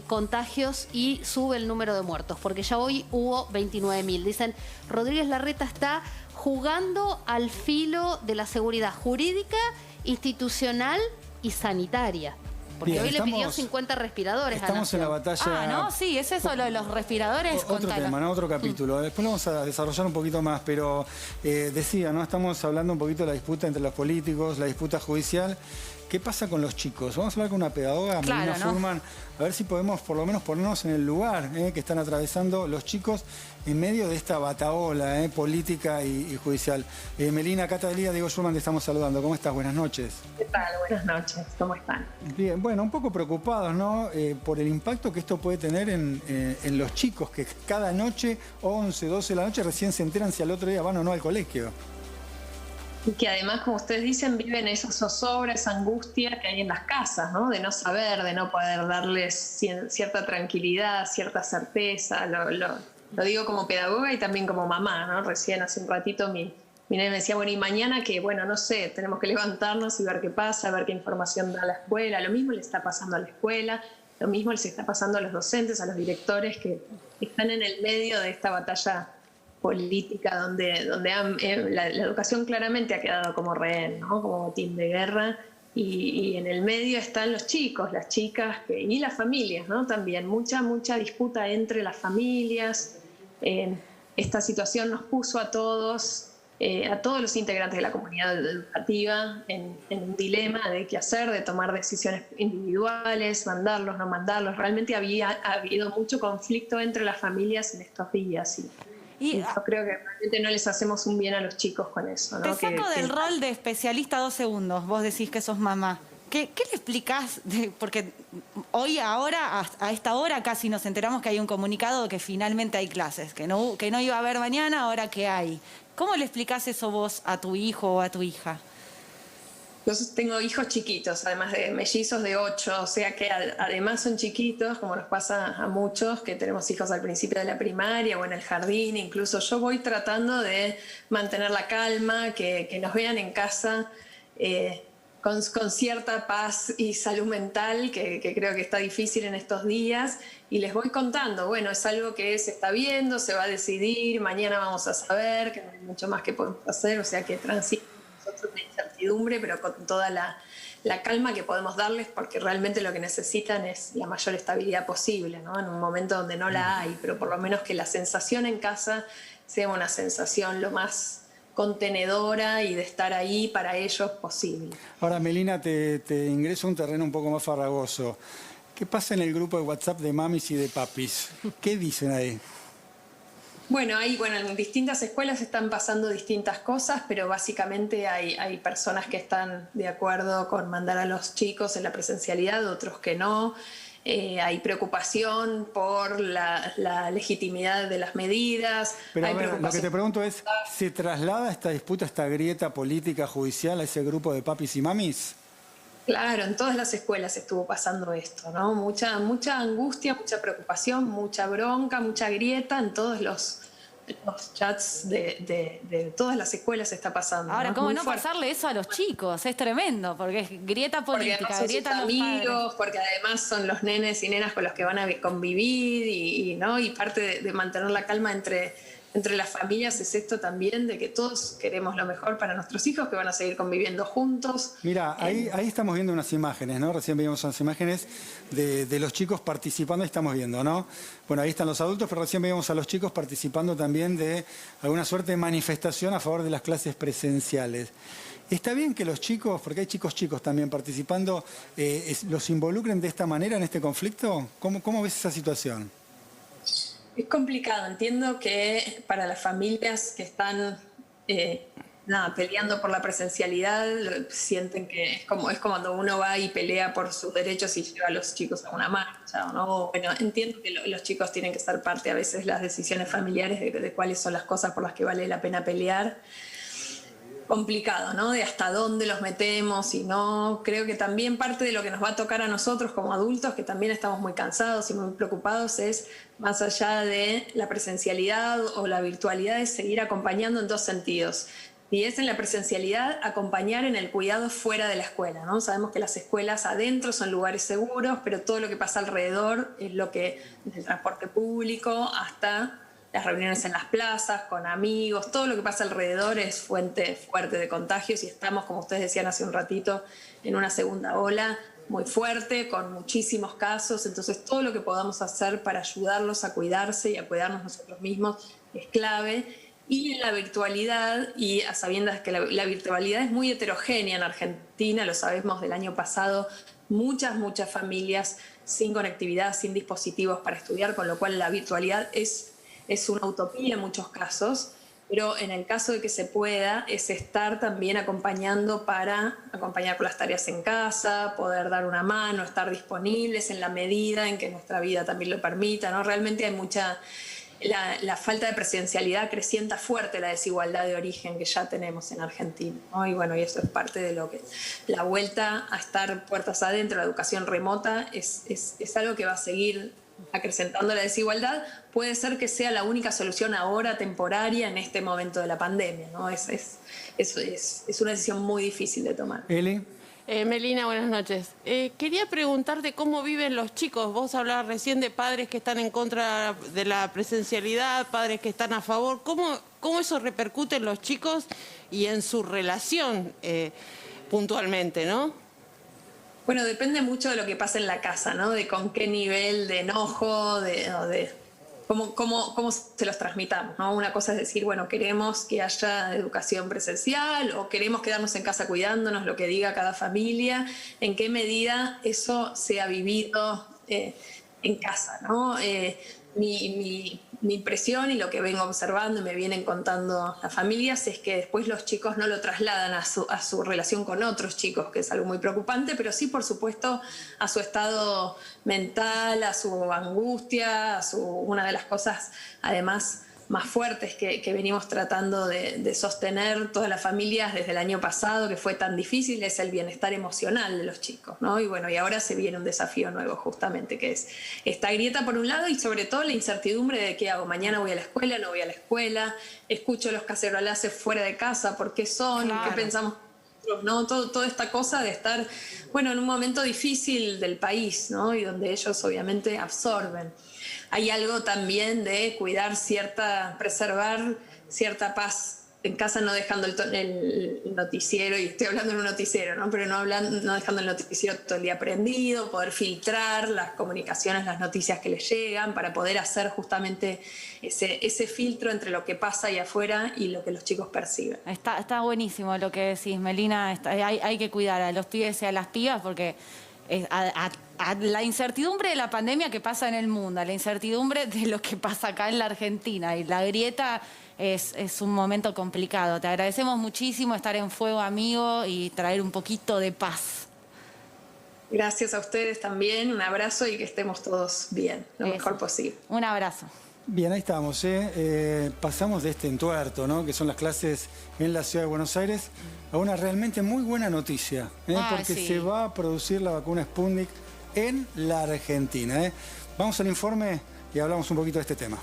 contagios y sube el número de muertos? Porque ya hoy hubo 29.000. Dicen, Rodríguez Larreta está jugando al filo de la seguridad jurídica, institucional y sanitaria. Porque Bien, hoy le pidió estamos- 50 respiradores a Estamos en la Nación. batalla. Ah, no, sí, es eso lo de los respiradores. Otro contalo. tema, ¿no? Otro capítulo. Después lo vamos a desarrollar un poquito más, pero decía, ¿no? Estamos hablando un poquito de la disputa entre los políticos, la disputa judicial. ¿Qué pasa con los chicos? Vamos a hablar con una pedagoga, Claro, Melina ¿no? Furman, a ver si podemos por lo menos ponernos en el lugar que están atravesando los chicos en medio de esta batahola política y judicial. Melina, Cata Delía, Diego Schurman, te estamos saludando. ¿Cómo estás? Buenas noches. ¿Qué tal? Buenas noches. ¿Cómo están? Bien, bueno, un poco preocupados, ¿no? Por el impacto que esto puede tener en los chicos, que cada noche, 11, 12 de la noche, recién se enteran si al otro día van o no al colegio. Y que además, como ustedes dicen, viven esa zozobra, esa angustia que hay en las casas, ¿no? De no saber, de no poder darles cierta tranquilidad, cierta certeza. Lo digo como pedagoga y también como mamá, ¿no? Recién hace un ratito mi nene me decía, bueno, y mañana que, bueno, no sé, tenemos que levantarnos y ver qué pasa, ver qué información da la escuela. Lo mismo le está pasando a la escuela, lo mismo les está pasando a los docentes, a los directores que están en el medio de esta batalla política donde la educación claramente ha quedado como rehén, ¿no? Como botín de guerra, y en el medio están los chicos, las chicas y las familias, ¿no? También mucha disputa entre las familias. Esta situación nos puso a todos los integrantes de la comunidad educativa en un dilema de qué hacer, de tomar decisiones individuales, mandarlos, no mandarlos. Realmente ha habido mucho conflicto entre las familias en estos días y yo creo que realmente no les hacemos un bien a los chicos con eso, ¿no? Te saco del rol de especialista 2 segundos. Vos decís que sos mamá. ¿Qué le explicás? Porque hoy, ahora, a esta hora casi nos enteramos que hay un comunicado que finalmente hay clases, que no iba a haber mañana, ahora que hay. ¿Cómo le explicás eso vos a tu hijo o a tu hija? Yo tengo hijos chiquitos, además de mellizos de 8, o sea que además son chiquitos, como nos pasa a muchos, que tenemos hijos al principio de la primaria o en el jardín. Incluso yo voy tratando de mantener la calma, que nos vean en casa con cierta paz y salud mental, que creo que está difícil en estos días, y les voy contando, bueno, es algo que se está viendo, se va a decidir, mañana vamos a saber, que no hay mucho más que podemos hacer, o sea que transito nosotros una incertidumbre, pero con toda la calma que podemos darles, porque realmente lo que necesitan es la mayor estabilidad posible, ¿no? En un momento donde no la hay, pero por lo menos que la sensación en casa sea una sensación lo más contenedora y de estar ahí para ellos posible. Ahora, Melina, te ingreso a un terreno un poco más farragoso. ¿Qué pasa en el grupo de WhatsApp de mamis y de papis? ¿Qué dicen ahí? Bueno, en distintas escuelas están pasando distintas cosas, pero básicamente hay personas que están de acuerdo con mandar a los chicos en la presencialidad, otros que no. Hay preocupación por la legitimidad de las medidas. Pero hay a ver, lo que te pregunto es, ¿se traslada esta disputa, esta grieta política judicial a ese grupo de papis y mamis? Claro, en todas las escuelas estuvo pasando esto, ¿no? Mucha angustia, mucha preocupación, mucha bronca, mucha grieta en todos los chats de todas las escuelas está pasando. Ahora, ¿no? ¿cómo Muy no fuerte. pasarle eso a los chicos? Es tremendo, porque es grieta Porque política, además son grieta sus a los padres. amigos, porque además son los nenes y nenas con los que van a convivir y parte de mantener la calma entre las familias es esto también, de que todos queremos lo mejor para nuestros hijos, que van a seguir conviviendo juntos. Mira, ahí estamos viendo unas imágenes, ¿no? Recién veíamos unas imágenes de los chicos participando, ahí estamos viendo, ¿no? Bueno, ahí están los adultos, pero recién veíamos a los chicos participando también de alguna suerte de manifestación a favor de las clases presenciales. ¿Está bien que los chicos, porque hay chicos también participando, los involucren de esta manera en este conflicto? ¿Cómo ves esa situación? Es complicado, entiendo que para las familias que están peleando por la presencialidad, sienten que es como cuando uno va y pelea por sus derechos y lleva a los chicos a una marcha, ¿no? Bueno, entiendo que los chicos tienen que ser parte a veces de las decisiones familiares de cuáles son las cosas por las que vale la pena pelear. complicado, ¿no? De hasta dónde los metemos y no. Creo que también parte de lo que nos va a tocar a nosotros como adultos, que también estamos muy cansados y muy preocupados, es más allá de la presencialidad o la virtualidad, es seguir acompañando en dos sentidos. Y es en la presencialidad acompañar en el cuidado fuera de la escuela, ¿no? Sabemos que las escuelas adentro son lugares seguros, pero todo lo que pasa alrededor es lo que, desde el transporte público hasta las reuniones en las plazas, con amigos, todo lo que pasa alrededor es fuente fuerte de contagios y estamos, como ustedes decían hace un ratito, en una segunda ola muy fuerte, con muchísimos casos. Entonces todo lo que podamos hacer para ayudarlos a cuidarse y a cuidarnos nosotros mismos es clave. Y en la virtualidad, y a sabiendas que la virtualidad es muy heterogénea en Argentina, lo sabemos del año pasado, muchas familias sin conectividad, sin dispositivos para estudiar, con lo cual la virtualidad es una utopía en muchos casos, pero en el caso de que se pueda, es estar también acompañando para acompañar con las tareas en casa, poder dar una mano, estar disponibles en la medida en que nuestra vida también lo permita, ¿no? Realmente hay mucha... La falta de presencialidad acrecienta fuerte la desigualdad de origen que ya tenemos en Argentina, ¿no? Y bueno, y eso es parte de lo que... La vuelta a estar puertas adentro, la educación remota, es algo que va a seguir acrecentando la desigualdad. Puede ser que sea la única solución ahora temporaria en este momento de la pandemia, ¿no? Es una decisión muy difícil de tomar. Eli. Melina, buenas noches. Quería preguntarte cómo viven los chicos. Vos hablabas recién de padres que están en contra de la presencialidad, padres que están a favor. ¿Cómo eso repercute en los chicos y en su relación puntualmente, no? Bueno, depende mucho de lo que pasa en la casa, ¿no? De con qué nivel de enojo, de cómo se los transmitamos, ¿no? Una cosa es decir, bueno, queremos que haya educación presencial o queremos quedarnos en casa cuidándonos, lo que diga cada familia, en qué medida eso se ha vivido en casa, ¿no? Mi impresión y lo que vengo observando y me vienen contando las familias es que después los chicos no lo trasladan a su relación con otros chicos, que es algo muy preocupante, pero sí, por supuesto, a su estado mental, a su angustia, una de las cosas, además, más fuertes que venimos tratando de sostener todas las familias desde el año pasado, que fue tan difícil, es el bienestar emocional de los chicos, ¿no? Y bueno, y ahora se viene un desafío nuevo justamente, que es esta grieta por un lado y sobre todo la incertidumbre de qué hago, mañana voy a la escuela, no voy a la escuela, escucho los cacerolazos fuera de casa, ¿por qué son? Claro. ¿Qué pensamos? ¿No? Toda esta cosa de estar, bueno, en un momento difícil del país, ¿no? Y donde ellos obviamente absorben. Hay algo también de preservar cierta paz en casa, no dejando el noticiero, y estoy hablando en un noticiero, ¿no? Pero no dejando el noticiero todo el día prendido, poder filtrar las comunicaciones, las noticias que les llegan, para poder hacer justamente ese filtro entre lo que pasa ahí afuera y lo que los chicos perciben. Está buenísimo lo que decís, Melina. Hay que cuidar a los pibes y a las pibas porque... A la incertidumbre de la pandemia que pasa en el mundo, a la incertidumbre de lo que pasa acá en la Argentina, y la grieta es un momento complicado. Te agradecemos muchísimo estar en Fuego Amigo y traer un poquito de paz. Gracias a ustedes también, un abrazo y que estemos todos bien, lo mejor posible. Un abrazo. Bien, ahí estamos. Pasamos de este entuerto, ¿no? Que son las clases en la Ciudad de Buenos Aires, a una realmente muy buena noticia, porque sí, se va a producir la vacuna Sputnik en la Argentina. Vamos al informe y hablamos un poquito de este tema.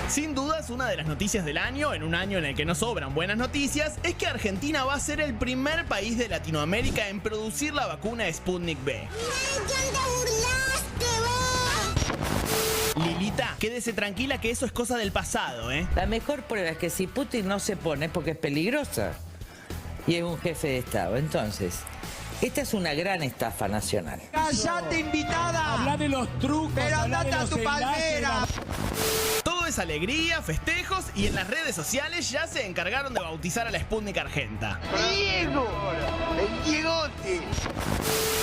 Sin dudas, una de las noticias del año, en un año en el que no sobran buenas noticias, es que Argentina va a ser el primer país de Latinoamérica en producir la vacuna Sputnik V. Lilita, quédese tranquila que eso es cosa del pasado, ¿eh? La mejor prueba es que si Putin no se pone porque es peligrosa y es un jefe de Estado. Entonces, esta es una gran estafa nacional. ¡Cállate, invitada! Habla de los trucos, pero andate a tu palmera. Todo todo es alegría, festejos y en las redes sociales ya se encargaron de bautizar a la Sputnik Argenta. ¡Diego! ¡El Diegote!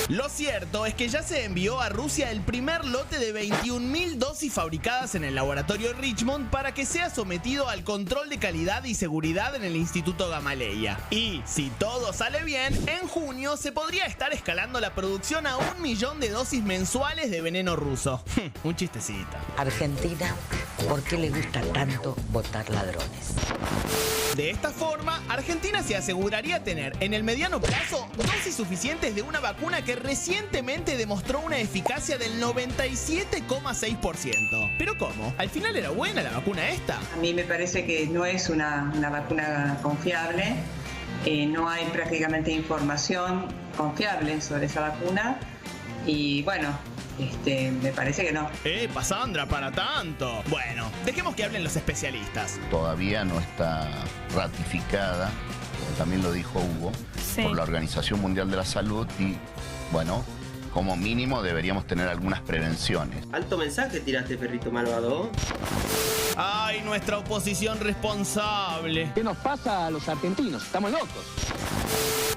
Lo cierto es que ya se envió a Rusia el primer lote de 21.000 dosis fabricadas en el laboratorio Richmond para que sea sometido al control de calidad y seguridad en el Instituto Gamaleya. Y, si todo sale bien, en junio se podría estar escalando la producción a 1 millón de dosis mensuales de veneno ruso. Un chistecito. Argentina, ¿por qué le gusta tanto votar ladrones? De esta forma, Argentina se aseguraría tener en el mediano plazo dosis suficientes de una vacuna que recientemente demostró una eficacia del 97,6%. ¿Pero cómo? ¿Al final era buena la vacuna esta? A mí me parece que no es una vacuna confiable. No hay prácticamente información confiable sobre esa vacuna. Y bueno, me parece que no. Sandra, para tanto. Bueno, dejemos que hablen los especialistas. Todavía no está ratificada, también lo dijo Hugo, por la Organización Mundial de la Salud y, bueno, como mínimo deberíamos tener algunas prevenciones. Alto mensaje tiraste, perrito malvado. ¡Ay, nuestra oposición responsable! ¿Qué nos pasa a los argentinos? Estamos locos.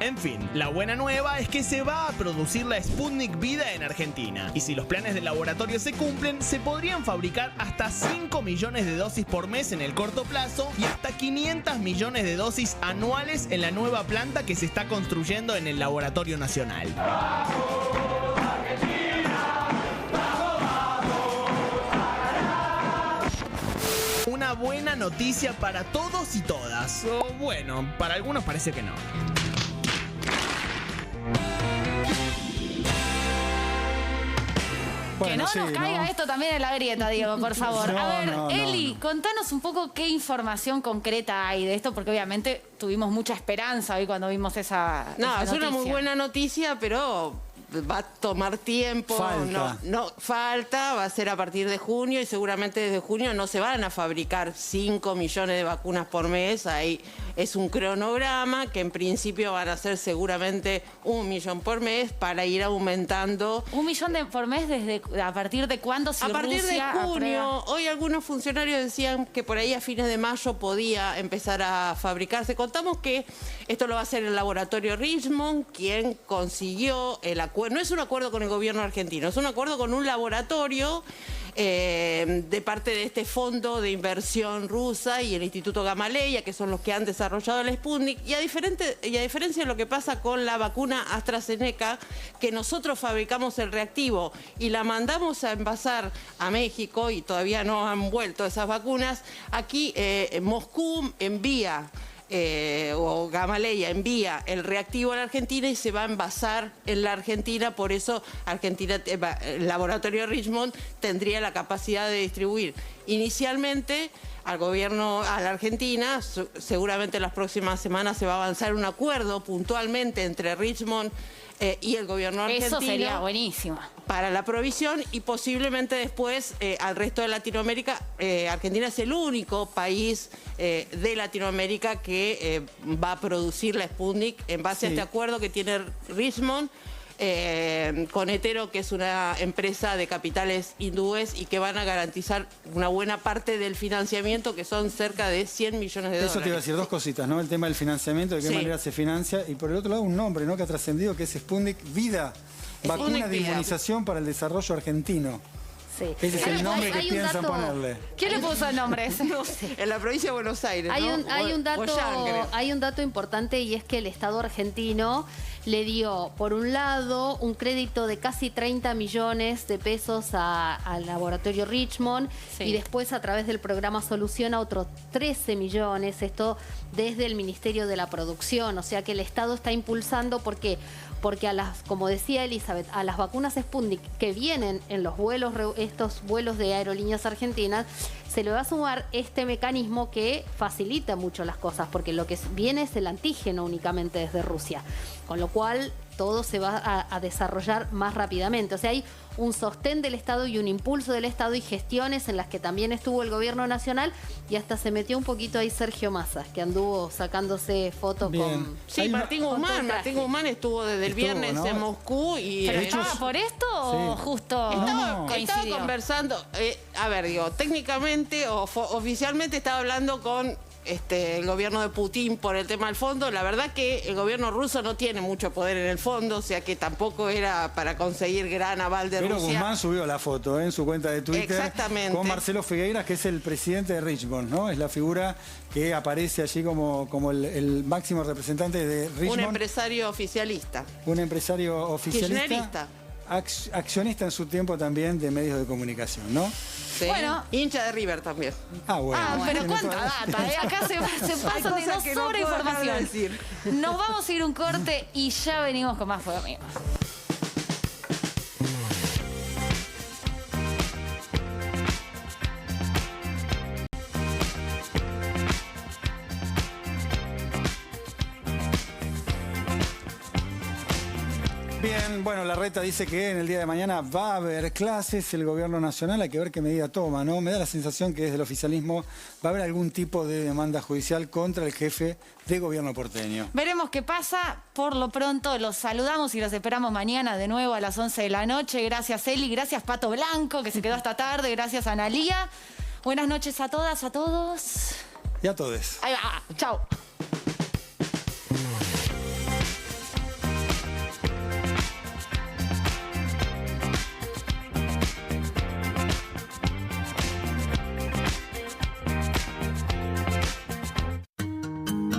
En fin, la buena nueva es que se va a producir la Sputnik Vida en Argentina. Y si los planes del laboratorio se cumplen, se podrían fabricar hasta 5 millones de dosis por mes en el corto plazo y hasta 500 millones de dosis anuales en la nueva planta que se está construyendo en el Laboratorio Nacional. Una buena noticia para todos y todas. O bueno, para algunos parece que no. Bueno, que no nos caiga esto también en la grieta, Diego, por favor. A ver, Eli, contanos un poco qué información concreta hay de esto, porque obviamente tuvimos mucha esperanza hoy cuando vimos esa es una muy buena noticia, pero va a tomar tiempo. Falta, va a ser a partir de junio y seguramente desde junio no se van a fabricar 5 millones de vacunas por mes. Ahí es un cronograma que en principio van a ser seguramente 1 millón por mes para ir aumentando. 1 millón por mes ¿a partir de cuándo? A partir de junio. Hoy algunos funcionarios decían que por ahí a fines de mayo podía empezar a fabricarse. Contamos que esto lo va a hacer el laboratorio Richmond, quien consiguió el acuerdo. No es un acuerdo con el gobierno argentino, es un acuerdo con un laboratorio de parte de este fondo de inversión rusa y el Instituto Gamaleya, que son los que han desarrollado el Sputnik. Y a diferencia de lo que pasa con la vacuna AstraZeneca, que nosotros fabricamos el reactivo y la mandamos a envasar a México y todavía no han vuelto esas vacunas, aquí Moscú envía o Gamaleya envía el reactivo a la Argentina y se va a envasar en la Argentina. Por eso el laboratorio Richmond tendría la capacidad de distribuir inicialmente al gobierno, a la Argentina. Seguramente en las próximas semanas se va a avanzar un acuerdo puntualmente entre Richmond y el gobierno argentino. Eso sería buenísimo. Para la provisión y posiblemente después al resto de Latinoamérica. Argentina es el único país de Latinoamérica que va a producir la Sputnik en base a este acuerdo que tiene Richmond con Hetero, que es una empresa de capitales hindúes y que van a garantizar una buena parte del financiamiento, que son cerca de 100 millones de dólares. Eso te iba a decir, dos cositas, ¿no? El tema del financiamiento, de qué manera se financia, y por el otro lado un nombre, ¿no?, que ha trascendido, que es Sputnik Vida, vacuna de inmunización para el desarrollo argentino. Sí. Ese es el nombre que piensan ponerle. ¿Quién le puso el nombre? No sé. En la provincia de Buenos Aires, hay un dato importante, y es que el Estado argentino le dio, por un lado, un crédito de casi 30 millones de pesos al laboratorio Richmond, y después a través del programa Soluciona otros 13 millones, esto desde el Ministerio de la Producción. O sea que el Estado está impulsando porque como decía Elizabeth, a las vacunas Sputnik que vienen en los vuelos, estos vuelos de aerolíneas argentinas, se le va a sumar este mecanismo que facilita mucho las cosas, porque lo que viene es el antígeno únicamente desde Rusia. Con lo cual todo se va a desarrollar más rápidamente. O sea, hay un sostén del Estado y un impulso del Estado y gestiones en las que también estuvo el gobierno nacional y hasta se metió un poquito ahí Sergio Massa, que anduvo sacándose fotos con... Sí, Martín Guzmán estuvo desde el viernes, ¿no?, en Moscú y... ¿Pero estaba por esto o justo estaba conversando, a ver, digo, técnicamente o oficialmente estaba hablando con el gobierno de Putin por el tema del fondo. La verdad que el gobierno ruso no tiene mucho poder en el fondo, o sea que tampoco era para conseguir gran aval de Rusia. Pero Guzmán subió la foto en su cuenta de Twitter. Exactamente. Con Marcelo Figueiras, que es el presidente de Richmond, ¿no? Es la figura que aparece allí como el máximo representante de Richmond. Un empresario oficialista. Un empresario oficialista. Kirchnerista. Accionista en su tiempo también de medios de comunicación, ¿no? Sí. Bueno, hincha de River también. Ah, bueno. Pero cuánta data, Acá se pasan de dos sobre información. Nos vamos a ir un corte y ya venimos con más Fuego Amigo. Bien, bueno, Larreta dice que en el día de mañana va a haber clases, el gobierno nacional, hay que ver qué medida toma, ¿no? Me da la sensación que desde el oficialismo va a haber algún tipo de demanda judicial contra el jefe de gobierno porteño. Veremos qué pasa. Por lo pronto los saludamos y los esperamos mañana de nuevo a las 11 de la noche. Gracias, Eli, gracias, Pato Blanco, que se quedó hasta tarde, gracias, Analía. Buenas noches a todas, a todos. Y a todos. Ahí va, chao.